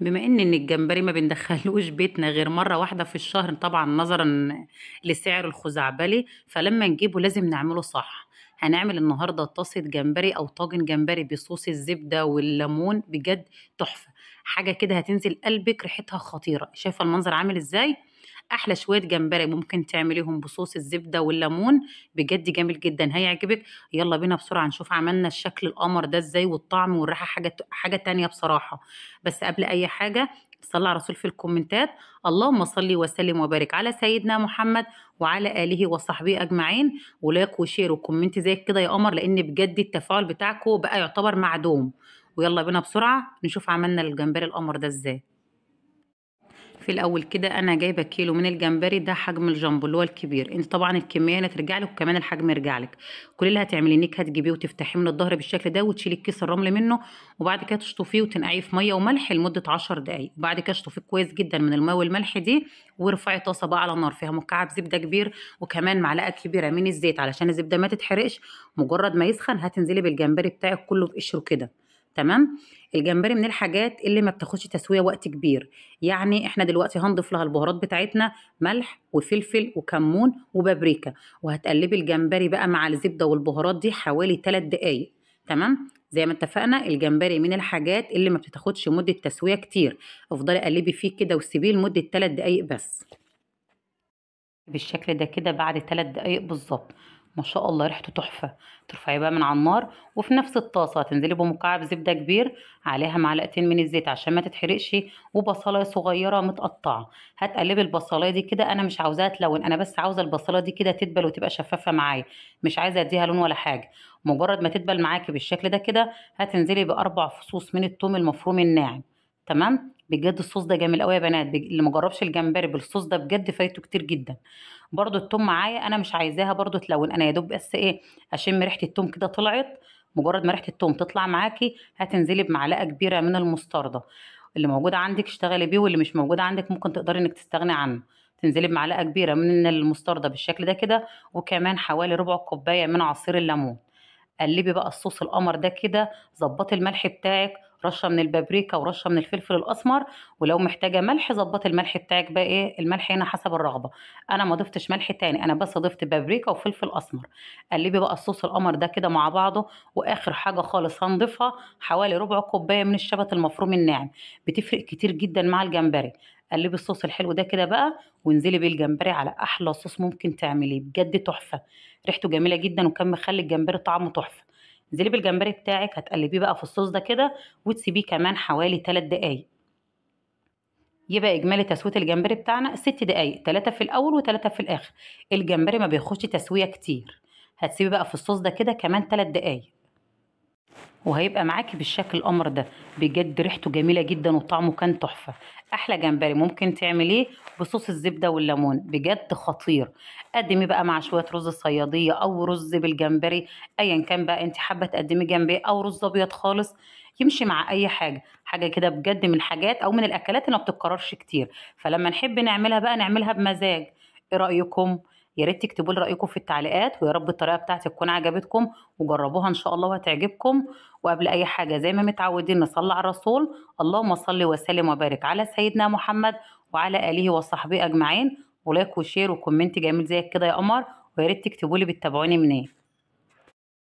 بما ان الجمبري ما بندخلوش بيتنا غير مرة واحدة في الشهر، طبعا نظرا لسعر الخزعبلي، فلما نجيبه لازم نعمله صح. هنعمل النهاردة طاسة جمبري او طاجن جمبري بصوص الزبدة والليمون، بجد تحفة. حاجة كده هتنزل قلبك، ريحتها خطيرة. شايفة المنظر عامل ازاي؟ احلى شوية جمبري ممكن تعمليهم بصوص الزبدة والليمون، بجد جميل جدا، هيعجبك. يلا بينا بسرعة نشوف عملنا الشكل القمر ده ازاي، والطعم والريحة حاجة تانية بصراحة. بس قبل اي حاجه، صلى على الرسول في الكومنتات. اللهم صل وسلم وبارك على سيدنا محمد وعلى اله وصحبه اجمعين، ولايك وشير وكومنت زي كده يا قمر، لان بجد التفاعل بتاعكم بقى يعتبر معدوم. ويلا بينا بسرعه نشوف عملنا الجمبري القمر ده ازاي. في الاول كده انا جايبه كيلو من الجمبري ده، حجم الجامبو اللي هو الكبير. انت طبعا الكميه اللي ترجع لك وكمان الحجم يرجع لك. كل اللي هتعمليه انك هتجيبيه وتفتحيه من الظهر بالشكل ده، وتشيلي الكيس الرمل منه، وبعد كده تشطفيه وتنقعيه في ميه وملح لمده 10 دقائق. وبعد كده اشطفيه كويس جدا من الميه والملح دي، وارفعي طاسه بقى على النار فيها مكعب زبده كبير، وكمان معلقه كبيره من الزيت علشان الزبده ما تتحرقش. مجرد ما يسخن هتنزلي بالجمبري بتاعك كله بقشره كده. تمام. الجمبري من الحاجات اللي ما بتاخدش تسويه وقت كبير. يعني احنا دلوقتي هنضيف لها البهارات بتاعتنا، ملح وفلفل وكمون وبابريكا، وهتقلبي الجمبري بقى مع الزبده والبهارات دي حوالي 3 دقايق. تمام. زي ما اتفقنا الجمبري من الحاجات اللي ما بتاخدش مده تسويه كتير. افضلي قلبي فيه كده وسيبيه لمده 3 دقايق بس. بالشكل ده كده بعد 3 دقايق بالظبط، ما شاء الله ريحته تحفه. ترفعيه بقى من على النار، وفي نفس الطاسه هتنزلي بمكعب زبده كبير، عليها معلقتين من الزيت عشان ما تتحرقش، وبصلايه صغيره متقطعه. هتقلبي البصلايه دي كده، انا مش عاوزاها تلون، انا بس عاوزه البصلايه دي كده تدبل وتبقى شفافه معايا، مش عايزه اديها لون ولا حاجه. مجرد ما تدبل معاكي بالشكل ده كده، هتنزلي باربع فصوص من الثوم المفروم الناعم. تمام. بجد الصوص ده جميل قوي يا بنات، اللي مجربش الجمبري بالصوص ده بجد فايته كتير جدا. برضو التوم معايا انا مش عايزاها برضو تلون، انا يا دوب بس ايه، اشم ريحه التوم كده طلعت. مجرد ما ريحه التوم تطلع معاكي، هتنزلي بمعلقه كبيره من المستردة. اللي موجود عندك اشتغلي بيه، واللي مش موجود عندك ممكن تقدري انك تستغني عنه. تنزلي بمعلقه كبيره من المستردة بالشكل ده كده، وكمان حوالي ربع كوبايه من عصير الليمون. قلبي بقى الصوص القمر ده كده، ظبطي الملح بتاعك، رشه من البابريكا ورشه من الفلفل الاسمر. ولو محتاجه ملح ظبطي الملح بتاعك بقى، ايه الملح هنا حسب الرغبه. انا ما ضفتش ملح تاني، انا بس ضفت بابريكا وفلفل اسمر. قلبي بقى الصوص القمر ده كده مع بعضه. واخر حاجه خالص هنضيفها حوالي ربع كوبايه من الشبت المفروم الناعم، بتفرق كتير جدا مع الجمبري. قلبي الصوص الحلو ده كده بقى، وانزلي بيه الجمبري على احلى صوص ممكن تعمليه، بجد تحفه. ريحته جميله جدا، وكان مخلي الجمبري طعمه تحفه. انزلي بالجمبري بتاعك، هتقلبيه بقى في الصوص ده كده، وتسيبيه كمان حوالي 3 دقايق. يبقى اجمالي تسويه الجمبري بتاعنا 6 دقايق، 3 في الاول و3 في الاخر. الجمبري ما بياخدش تسويه كتير. هتسيبي بقى في الصوص ده كده كمان 3 دقايق، وهيبقى معاكي بالشكل القمر ده. بجد ريحته جميله جدا وطعمه كان تحفه. احلى جمبري ممكن تعمليه بصوص الزبده والليمون، بجد خطير. قدمي بقى مع شويه رز صياديه او رز بالجمبري، ايا كان بقى انت حابه تقدمي جنبيه، او رز ابيض خالص، يمشي مع اي حاجه. حاجه كده بجد من الحاجات او من الاكلات اللي ما بتتكررش كتير، فلما نحب نعملها بقى نعملها بمزاج. ايه رايكم؟ يا ريت تكتبوا لي رايكم في التعليقات، ويا رب الطريقه بتاعتي تكون عجبتكم، وجربوها ان شاء الله وهتعجبكم. وقبل اي حاجه زي ما متعودين نصلي على الرسول. اللهم صل وسلم وبارك على سيدنا محمد وعلى اله وصحبه اجمعين. ولايك وشير وكومنت جميل زي كده يا قمر. ويا ريت تكتبوا لي بتتابعوني منين.